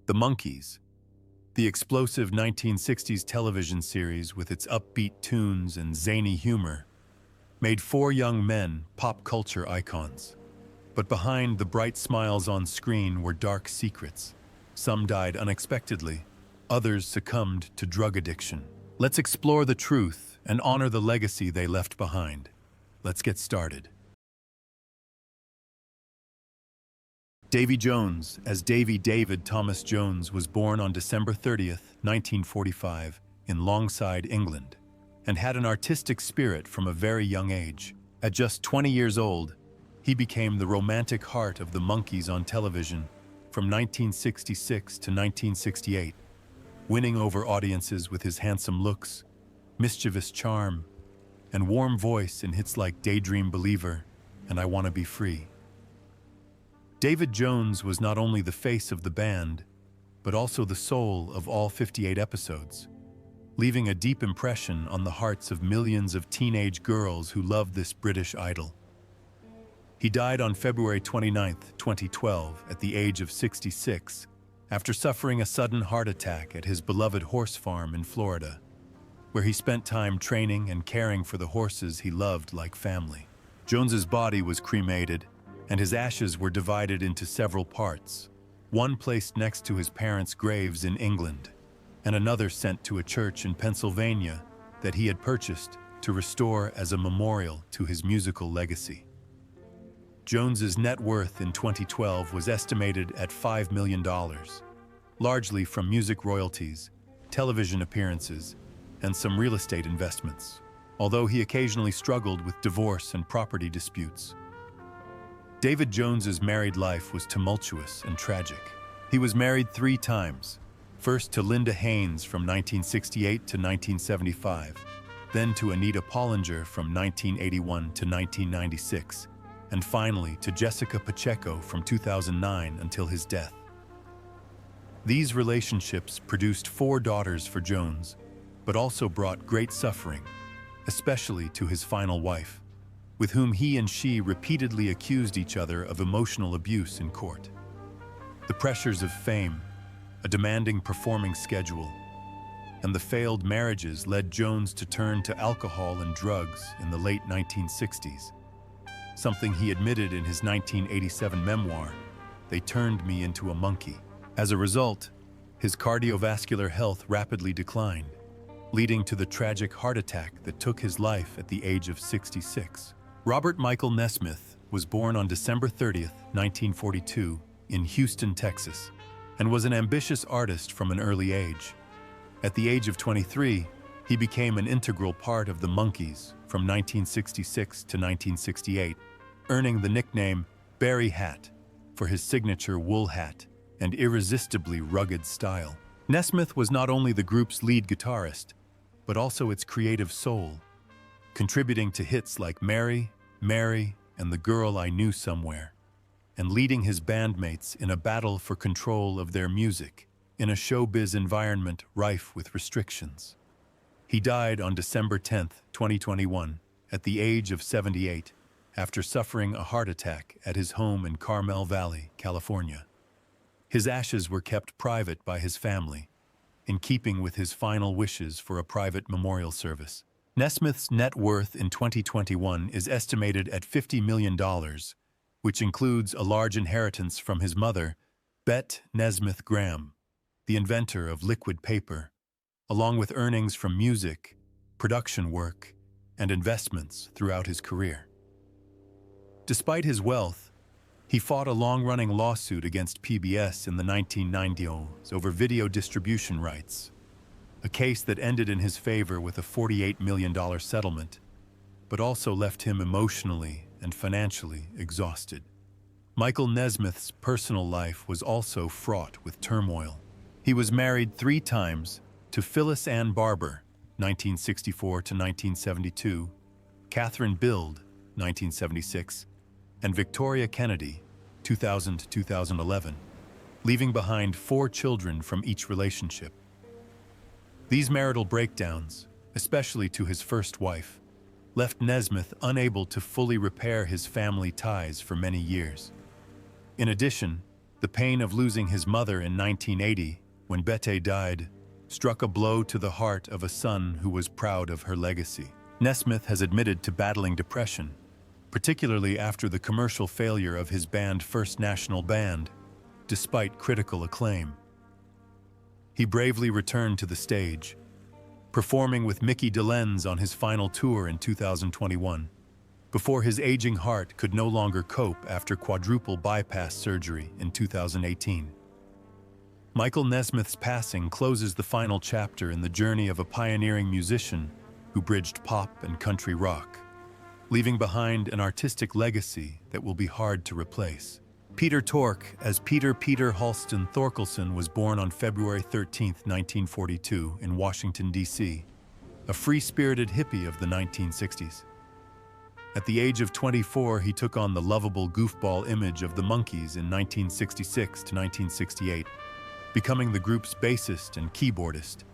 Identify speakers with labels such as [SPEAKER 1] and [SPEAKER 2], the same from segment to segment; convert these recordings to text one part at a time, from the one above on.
[SPEAKER 1] The Monkees, the explosive 1960s television series with its upbeat tunes and zany humor, made four young men pop culture icons. But behind the bright smiles on screen were dark secrets. Some died unexpectedly, others succumbed to drug addiction. Let's explore the truth and honor the legacy they left behind. Let's get started. Davy Jones, as Davy David Thomas Jones, was born on December 30th, 1945, in Longside, England, and had an artistic spirit from a very young age. At just 20 years old, he became the romantic heart of the Monkees on television from 1966 to 1968, winning over audiences with his handsome looks, mischievous charm, and warm voice in hits like Daydream Believer and I Wanna Be Free. David Jones was not only the face of the band, but also the soul of all 58 episodes, leaving a deep impression on the hearts of millions of teenage girls who loved this British idol. He died on February 29, 2012, at the age of 66, after suffering a sudden heart attack at his beloved horse farm in Florida, where he spent time training and caring for the horses he loved like family. Jones's body was cremated, and his ashes were divided into several parts, one placed next to his parents' graves in England, and another sent to a church in Pennsylvania that he had purchased to restore as a memorial to his musical legacy. Jones's net worth in 2012 was estimated at $5 million, largely from music royalties, television appearances, and some real estate investments, although he occasionally struggled with divorce and property disputes. David Jones's married life was tumultuous and tragic. He was married 3 times, first to Linda Haynes from 1968 to 1975, then to Anita Pollinger from 1981 to 1996, and finally to Jessica Pacheco from 2009 until his death. These relationships produced 4 daughters for Jones, but also brought great suffering, especially to his final wife, with whom he and she repeatedly accused each other of emotional abuse in court. The pressures of fame, a demanding performing schedule, and the failed marriages led Jones to turn to alcohol and drugs in the late 1960s, something he admitted in his 1987 memoir, They Turned Me Into a Monkey. As a result, his cardiovascular health rapidly declined, leading to the tragic heart attack that took his life at the age of 66. Robert Michael Nesmith was born on December 30, 1942, in Houston, Texas, and was an ambitious artist from an early age. At the age of 23, he became an integral part of the Monkees from 1966 to 1968, earning the nickname Barry Hat for his signature wool hat and irresistibly rugged style. Nesmith was not only the group's lead guitarist, but also its creative soul, contributing to hits like Mary, Mary, and The Girl I Knew Somewhere, and leading his bandmates in a battle for control of their music in a showbiz environment rife with restrictions. He died on December 10, 2021, at the age of 78, after suffering a heart attack at his home in Carmel Valley, California. His ashes were kept private by his family, in keeping with his final wishes for a private memorial service. Nesmith's net worth in 2021 is estimated at $50 million, which includes a large inheritance from his mother, Bet Nesmith Graham, the inventor of liquid paper, along with earnings from music, production work, and investments throughout his career. Despite his wealth, he fought a long-running lawsuit against PBS in the 1990s over video distribution rights, a case that ended in his favor with a $48 million settlement, but also left him emotionally and financially exhausted. Michael Nesmith's personal life was also fraught with turmoil. He was married 3 times to Phyllis Ann Barber, 1964 to 1972, Catherine Bild, 1976, and Victoria Kennedy, 2000 to 2011, leaving behind 4 children from each relationship. These marital breakdowns, especially to his first wife, left Nesmith unable to fully repair his family ties for many years. In addition, The pain of losing his mother in 1980, when Betty died, struck a blow to the heart of a son who was proud of her legacy. Nesmith has admitted to battling depression, particularly after the commercial failure of his band First National Band, despite critical acclaim. He bravely returned to the stage, performing with Mickey DeLenz on his final tour in 2021, before his aging heart could no longer cope after quadruple bypass surgery in 2018. Michael Nesmith's passing closes the final chapter in the journey of a pioneering musician who bridged pop and country rock, leaving behind an artistic legacy that will be hard to replace. Peter Tork, as Peter Halston Thorkelson, was born on February 13, 1942, in Washington, D.C., a free-spirited hippie of the 1960s. At the age of 24, he took on the lovable goofball image of the Monkees in 1966 to 1968, becoming the group's bassist and keyboardist,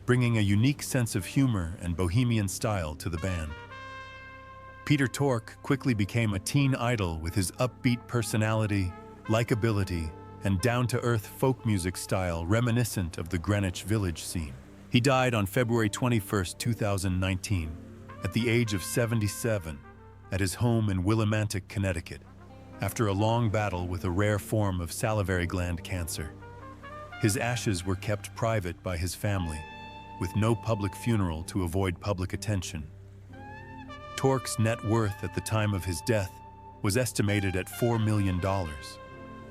[SPEAKER 1] bringing a unique sense of humor and bohemian style to the band. Peter Tork quickly became a teen idol with his upbeat personality, likability, and down-to-earth folk music style reminiscent of the Greenwich Village scene. He died on February 21, 2019, at the age of 77, at his home in Willimantic, Connecticut, after a long battle with a rare form of salivary gland cancer. His ashes were kept private by his family, with no public funeral to avoid public attention. Tork's net worth at the time of his death was estimated at $4 million,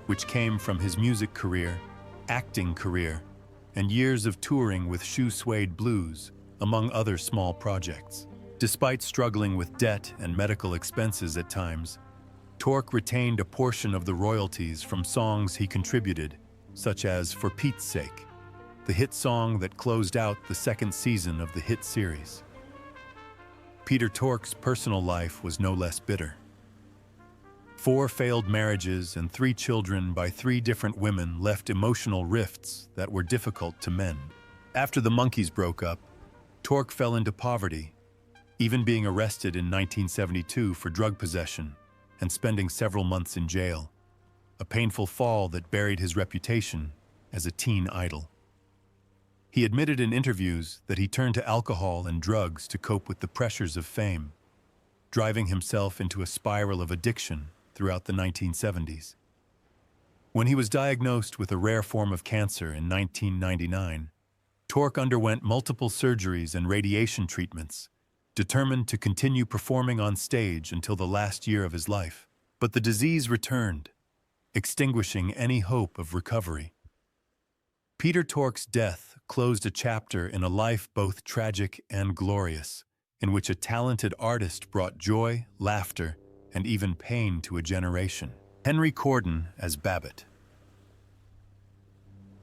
[SPEAKER 1] which came from his music career, acting career, and years of touring with Shoe Suede Blues, among other small projects. Despite struggling with debt and medical expenses at times, Tork retained a portion of the royalties from songs he contributed, such as For Pete's Sake, the hit song that closed out the second season of the hit series. Peter Tork's personal life was no less bitter. 4 failed marriages and 3 children by 3 different women left emotional rifts that were difficult to mend. After the Monkees broke up, Tork fell into poverty, even being arrested in 1972 for drug possession and spending several months in jail, a painful fall that buried his reputation as a teen idol. He admitted in interviews that he turned to alcohol and drugs to cope with the pressures of fame, driving himself into a spiral of addiction throughout the 1970s. When he was diagnosed with a rare form of cancer in 1999, Tork underwent multiple surgeries and radiation treatments, determined to continue performing on stage until the last year of his life. But the disease returned, extinguishing any hope of recovery. Peter Tork's death closed a chapter in a life both tragic and glorious, in which a talented artist brought joy, laughter, and even pain to a generation. Henry Corden as Babbitt.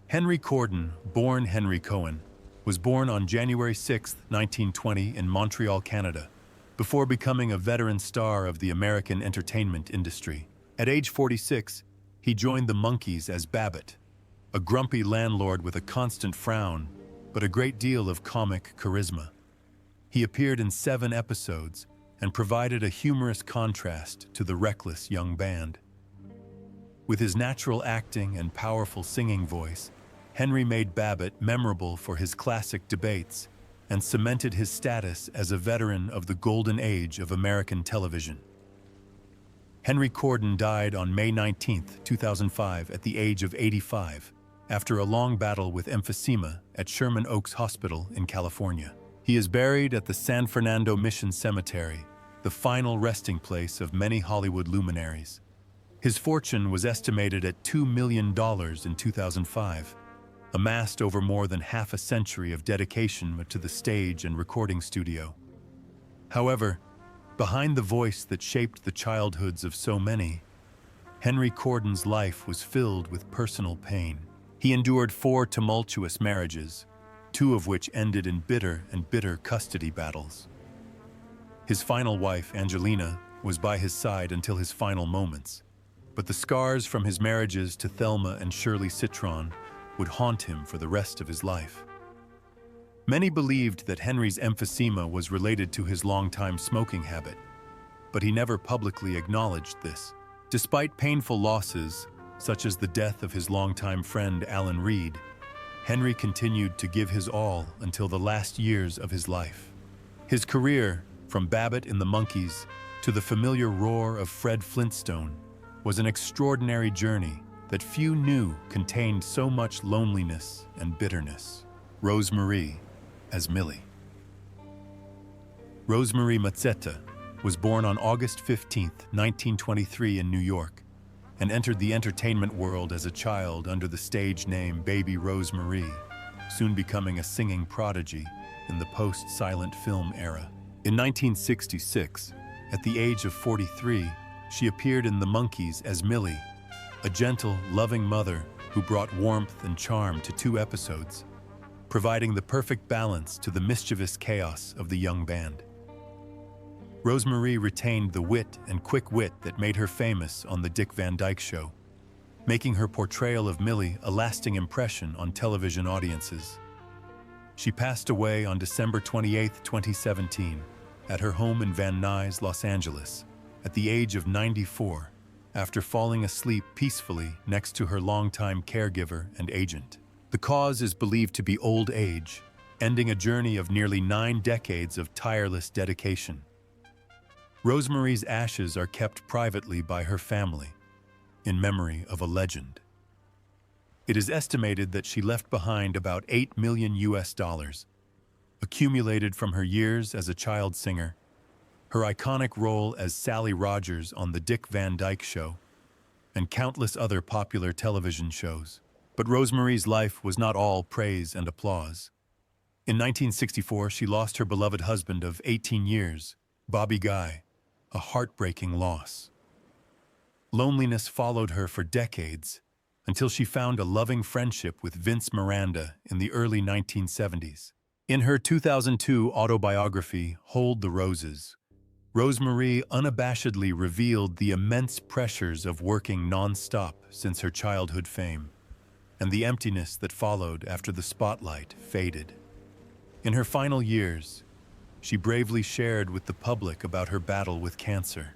[SPEAKER 1] Henry Corden, born Henry Cohen, was born on January 6, 1920 in Montreal, Canada, before becoming a veteran star of the American entertainment industry. At age 46, he joined the Monkees as Babbitt, a grumpy landlord with a constant frown, but a great deal of comic charisma. He appeared in 7 episodes and provided a humorous contrast to the reckless young band. With his natural acting and powerful singing voice, Henry made Babbitt memorable for his classic debates and cemented his status as a veteran of the golden age of American television. Henry Corden died on May 19, 2005, at the age of 85, after a long battle with emphysema at Sherman Oaks Hospital in California. He is buried at the San Fernando Mission Cemetery, the final resting place of many Hollywood luminaries. His fortune was estimated at $2 million in 2005, amassed over more than half a century of dedication to the stage and recording studio. However, behind the voice that shaped the childhoods of so many, Henry Corden's life was filled with personal pain. He endured 4 tumultuous marriages, 2 of which ended in bitter custody battles. His final wife, Angelina, was by his side until his final moments, but the scars from his marriages to Thelma and Shirley Citron would haunt him for the rest of his life. Many believed that Henry's emphysema was related to his longtime smoking habit, but he never publicly acknowledged this. Despite painful losses, such as the death of his longtime friend Alan Reed, Henry continued to give his all until the last years of his life. His career, from Babbitt in the Monkees to the familiar roar of Fred Flintstone, was an extraordinary journey that few knew contained so much loneliness and bitterness. Rosemarie as Millie. Rosemarie Mazzetta was born on August 15, 1923 in New York, and entered the entertainment world as a child under the stage name Baby Rosemarie, soon becoming a singing prodigy in the post-silent film era. In 1966, at the age of 43, she appeared in The Monkees as Millie, a gentle, loving mother who brought warmth and charm to 2 episodes, providing the perfect balance to the mischievous chaos of the young band. Rosemarie retained the wit and quick wit that made her famous on The Dick Van Dyke Show, making her portrayal of Millie a lasting impression on television audiences. She passed away on December 28, 2017, at her home in Van Nuys, Los Angeles, at the age of 94, after falling asleep peacefully next to her longtime caregiver and agent. The cause is believed to be old age, ending a journey of nearly 9 decades of tireless dedication. Rosemarie's ashes are kept privately by her family, in memory of a legend. It is estimated that she left behind about $8 million, accumulated from her years as a child singer, her iconic role as Sally Rogers on The Dick Van Dyke Show, and countless other popular television shows. But Rosemarie's life was not all praise and applause. In 1964, she lost her beloved husband of 18 years, Bobby Guy, a heartbreaking loss. Loneliness followed her for decades until she found a loving friendship with Vince Miranda in the early 1970s. In her 2002 autobiography, Hold the Roses, Rosemarie unabashedly revealed the immense pressures of working non-stop since her childhood fame, and the emptiness that followed after the spotlight faded. In her final years, she bravely shared with the public about her battle with cancer,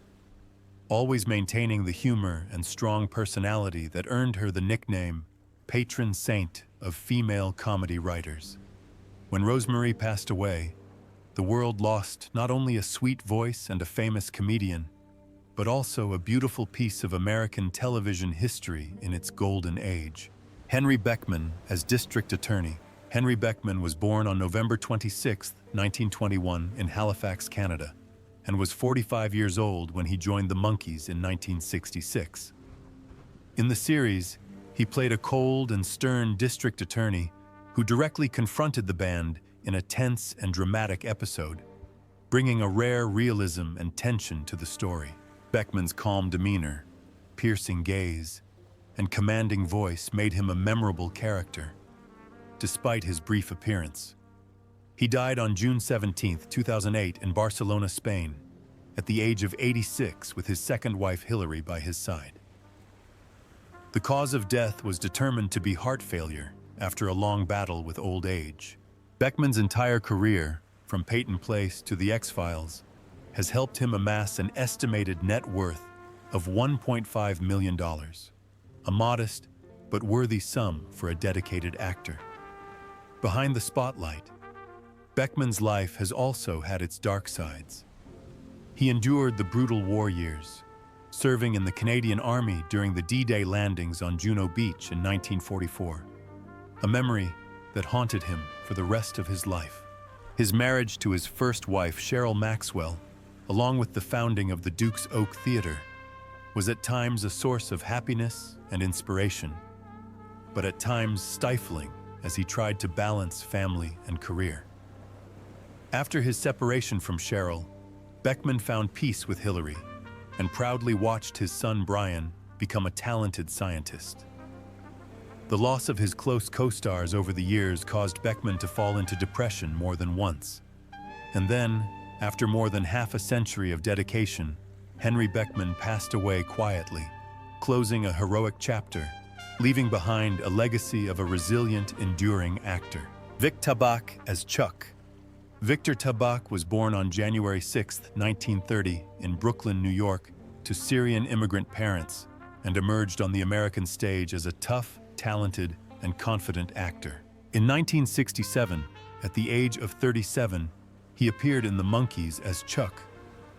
[SPEAKER 1] always maintaining the humor and strong personality that earned her the nickname patron saint of female comedy writers. When Rosemarie passed away, the world lost not only a sweet voice and a famous comedian, but also a beautiful piece of American television history in its golden age. Henry Beckman as District Attorney. Henry Beckman was born on November 26, 1921 in Halifax, Canada, and was 45 years old when he joined the Monkees in 1966. In the series, he played a cold and stern district attorney who directly confronted the band in a tense and dramatic episode, bringing a rare realism and tension to the story. Beckman's calm demeanor, piercing gaze, and commanding voice made him a memorable character, despite his brief appearance. He died on June 17, 2008 in Barcelona, Spain, at the age of 86 with his second wife Hillary by his side. The cause of death was determined to be heart failure after a long battle with old age. Beckman's entire career, from Peyton Place to The X-Files, has helped him amass an estimated net worth of $1.5 million, a modest but worthy sum for a dedicated actor. Behind the spotlight, Beckman's life has also had its dark sides. He endured the brutal war years, serving in the Canadian Army during the D-Day landings on Juno Beach in 1944, a memory that haunted him for the rest of his life. His marriage to his first wife, Cheryl Maxwell, along with the founding of the Duke's Oak Theatre, was at times a source of happiness and inspiration, but at times stifling as he tried to balance family and career. After his separation from Cheryl, Beckman found peace with Hillary and proudly watched his son Brian become a talented scientist. The loss of his close co-stars over the years caused Beckman to fall into depression more than once. And then, after more than half a century of dedication, Henry Beckman passed away quietly, closing a heroic chapter, leaving behind a legacy of a resilient, enduring actor. Vic Tabak as Chuck. Victor Tabak was born on January 6, 1930, in Brooklyn, New York, to Syrian immigrant parents and emerged on the American stage as a tough, talented, and confident actor. In 1967, at the age of 37, he appeared in The Monkees as Chuck,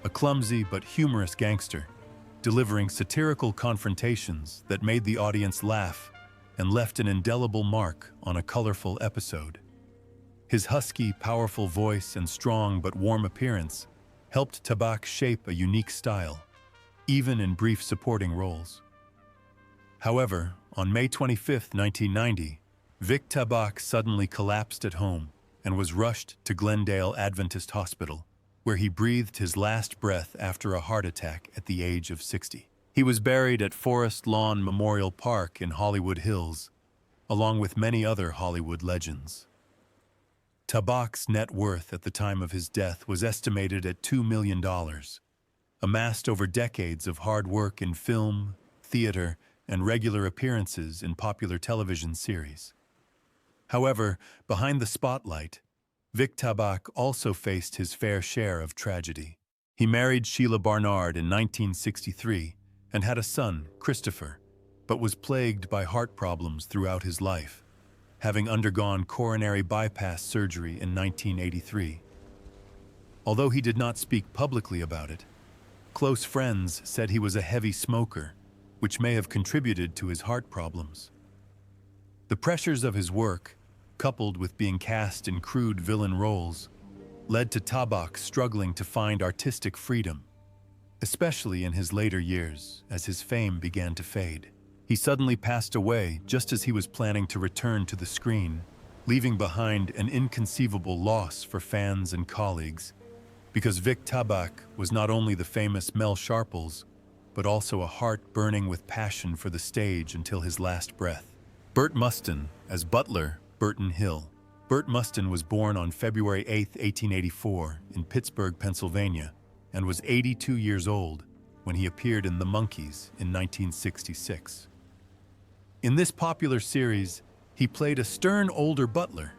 [SPEAKER 1] a clumsy but humorous gangster, delivering satirical confrontations that made the audience laugh and left an indelible mark on a colorful episode. His husky, powerful voice and strong but warm appearance helped Tabak shape a unique style, even in brief supporting roles. However, on May 25, 1990, Vic Tabak suddenly collapsed at home and was rushed to Glendale Adventist Hospital, where he breathed his last breath after a heart attack at the age of 60. He was buried at Forest Lawn Memorial Park in Hollywood Hills, along with many other Hollywood legends. Tabak's net worth at the time of his death was estimated at $2 million, amassed over decades of hard work in film, theater, and regular appearances in popular television series. However, behind the spotlight, Vic Tabak also faced his fair share of tragedy. He married Sheila Barnard in 1963 and had a son, Christopher, but was plagued by heart problems throughout his life, having undergone coronary bypass surgery in 1983. Although he did not speak publicly about it, close friends said he was a heavy smoker, which may have contributed to his heart problems. The pressures of his work, coupled with being cast in crude villain roles, led to Tabak struggling to find artistic freedom, especially in his later years as his fame began to fade. He suddenly passed away just as he was planning to return to the screen, leaving behind an inconceivable loss for fans and colleagues, because Vic Tabak was not only the famous Mel Sharples, but also a heart burning with passion for the stage until his last breath. Burt Mustin as Butler Burton Hill. Burt Mustin was born on February 8, 1884, in Pittsburgh, Pennsylvania, and was 82 years old when he appeared in The Monkees in 1966. In this popular series, he played a stern older butler,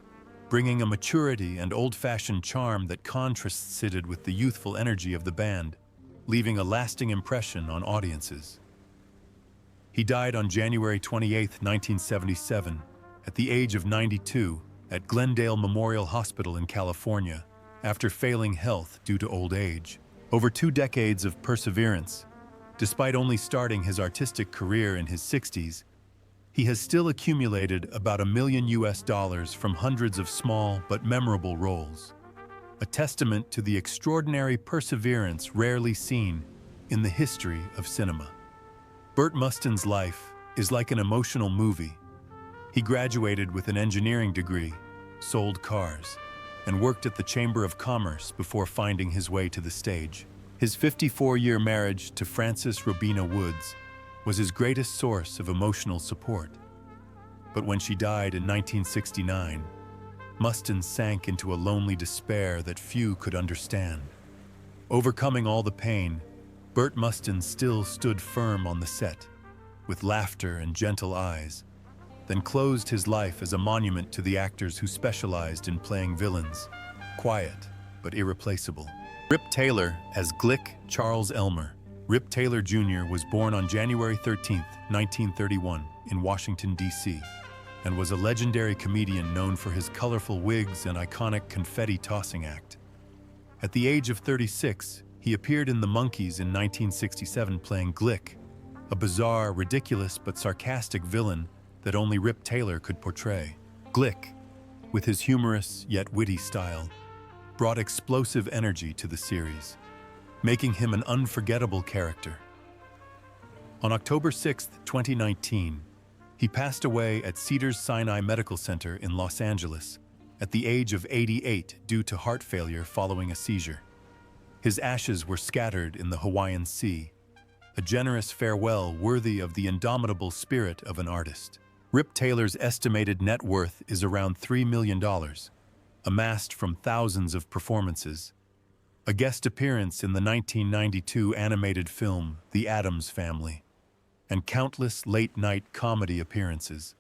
[SPEAKER 1] bringing a maturity and old-fashioned charm that contrasted with the youthful energy of the band, leaving a lasting impression on audiences. He died on January 28, 1977, at the age of 92, at Glendale Memorial Hospital in California, after failing health due to old age. Over 2 decades of perseverance, despite only starting his artistic career in his 60s, he has still accumulated about $1 million from hundreds of small but memorable roles, a testament to the extraordinary perseverance rarely seen in the history of cinema. Burt Mustin's life is like an emotional movie. He graduated with an engineering degree, sold cars, and worked at the Chamber of Commerce before finding his way to the stage. His 54-year marriage to Frances Robina Woods was his greatest source of emotional support. But when she died in 1969, Mustin sank into a lonely despair that few could understand. Overcoming all the pain, Burt Mustin still stood firm on the set, with laughter and gentle eyes, then closed his life as a monument to the actors who specialized in playing villains, quiet but irreplaceable. Rip Taylor as Glick Charles Elmer. Rip Taylor Jr. was born on January 13, 1931, in Washington, D.C., and was a legendary comedian known for his colorful wigs and iconic confetti-tossing act. At the age of 36, he appeared in The Monkees in 1967 playing Glick, a bizarre, ridiculous, but sarcastic villain that only Rip Taylor could portray. Glick, with his humorous yet witty style, brought explosive energy to the series, making him an unforgettable character. On October 6, 2019, he passed away at Cedars-Sinai Medical Center in Los Angeles at the age of 88 due to heart failure following a seizure. His ashes were scattered in the Hawaiian Sea, a generous farewell worthy of the indomitable spirit of an artist. Rip Taylor's estimated net worth is around $3 million, amassed from thousands of performances, a guest appearance in the 1992 animated film The Addams Family, and countless late-night comedy appearances.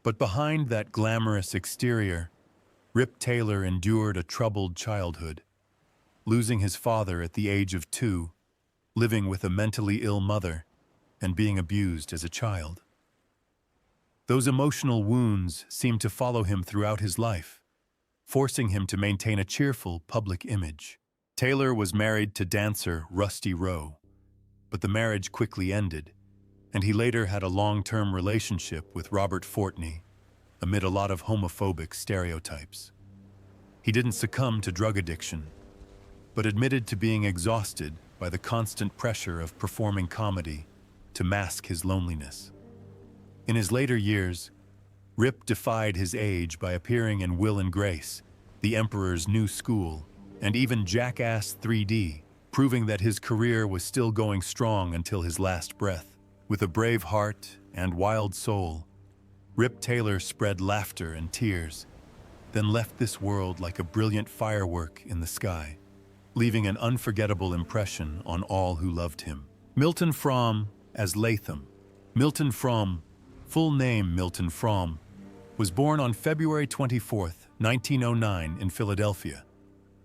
[SPEAKER 1] But behind that glamorous exterior, Rip Taylor endured a troubled childhood, losing his father at the age of 2, living with a mentally ill mother, and being abused as a child. Those emotional wounds seemed to follow him throughout his life, forcing him to maintain a cheerful public image. Taylor was married to dancer Rusty Rowe, but the marriage quickly ended, and he later had a long-term relationship with Robert Fortney, amid a lot of homophobic stereotypes. He didn't succumb to drug addiction, but admitted to being exhausted by the constant pressure of performing comedy to mask his loneliness. In his later years, Rip defied his age by appearing in Will and Grace, The Emperor's New School, and even Jackass 3D, proving that his career was still going strong until his last breath. With a brave heart and wild soul, Rip Taylor spread laughter and tears, then left this world like a brilliant firework in the sky, leaving an unforgettable impression on all who loved him. Milton Fromm as Latham. Milton Fromm, full name Milton Fromm, was born on February 24, 1909 in Philadelphia,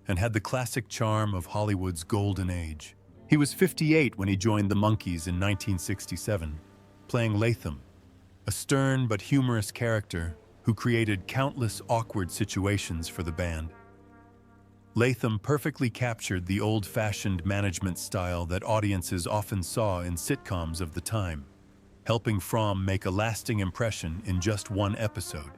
[SPEAKER 1] and had the classic charm of Hollywood's golden age. He was 58 when he joined the Monkees in 1967, playing Latham, a stern but humorous character who created countless awkward situations for the band. Latham perfectly captured the old-fashioned management style that audiences often saw in sitcoms of the time, helping Fromm make a lasting impression in just one episode.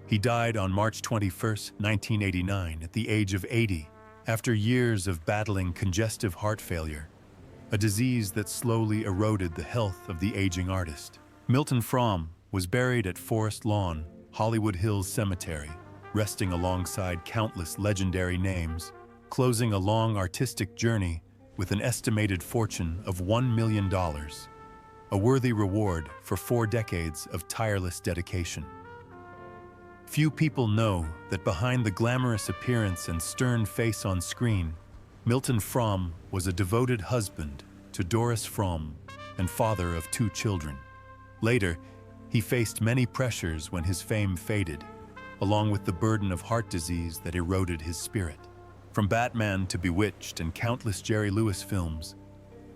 [SPEAKER 1] He died on March 21, 1989, at the age of 80, after years of battling congestive heart failure, a disease that slowly eroded the health of the aging artist. Milton Fromm was buried at Forest Lawn, Hollywood Hills Cemetery, resting alongside countless legendary names, closing a long artistic journey with an estimated fortune of $1 million, a worthy reward for 4 decades of tireless dedication. Few people know that behind the glamorous appearance and stern face on screen, Milton Fromm was a devoted husband to Doris Fromm and father of 2 children. Later, he faced many pressures when his fame faded, along with the burden of heart disease that eroded his spirit. From Batman to Bewitched and countless Jerry Lewis films,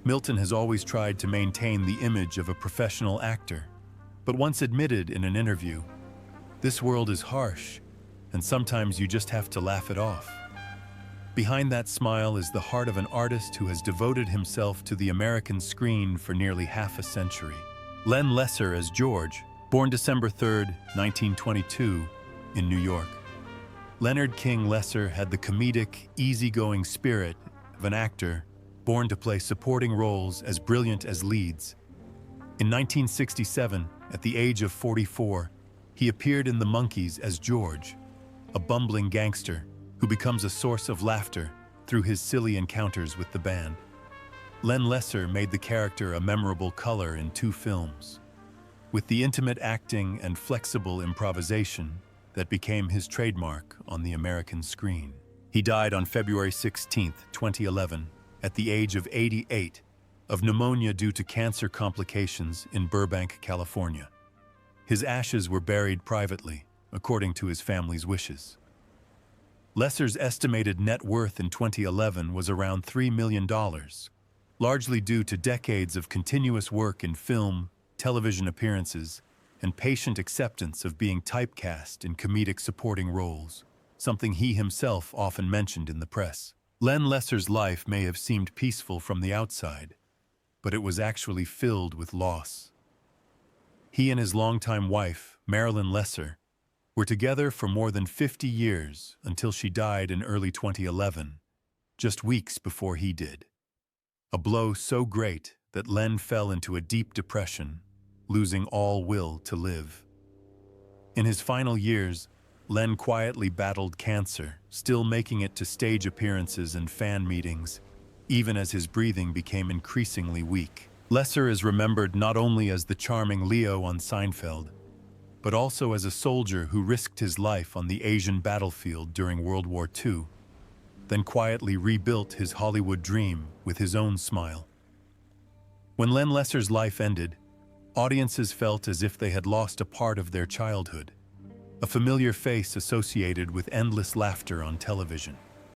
[SPEAKER 1] Milton has always tried to maintain the image of a professional actor, but once admitted in an interview, "This world is harsh, and sometimes you just have to laugh it off." Behind that smile is the heart of an artist who has devoted himself to the American screen for nearly half a century. Len Lesser as George, born December 3, 1922, in New York. Leonard King Lesser had the comedic, easygoing spirit of an actor born to play supporting roles as brilliant as leads. In 1967, at the age of 44, he appeared in The Monkees as George, a bumbling gangster who becomes a source of laughter through his silly encounters with the band. Len Lesser made the character a memorable color in 2 films, with the intimate acting and flexible improvisation that became his trademark on the American screen. He died on February 16, 2011, at the age of 88, of pneumonia due to cancer complications in Burbank, California. His ashes were buried privately, according to his family's wishes. Lesser's estimated net worth in 2011 was around $3 million, largely due to decades of continuous work in film, television appearances, and patient acceptance of being typecast in comedic supporting roles, something he himself often mentioned in the press. Len Lesser's life may have seemed peaceful from the outside, but it was actually filled with loss. He and his longtime wife, Marilyn Lesser, were together for more than 50 years until she died in early 2011, just weeks before he did. A blow so great that Len fell into a deep depression, losing all will to live. In his final years, Len quietly battled cancer, still making it to stage appearances and fan meetings, even as his breathing became increasingly weak. Lesser is remembered not only as the charming Leo on Seinfeld, but also as a soldier who risked his life on the Asian battlefield during World War II, then quietly rebuilt his Hollywood dream with his own smile. When Len Lesser's life ended, audiences felt as if they had lost a part of their childhood, a familiar face associated with endless laughter on television.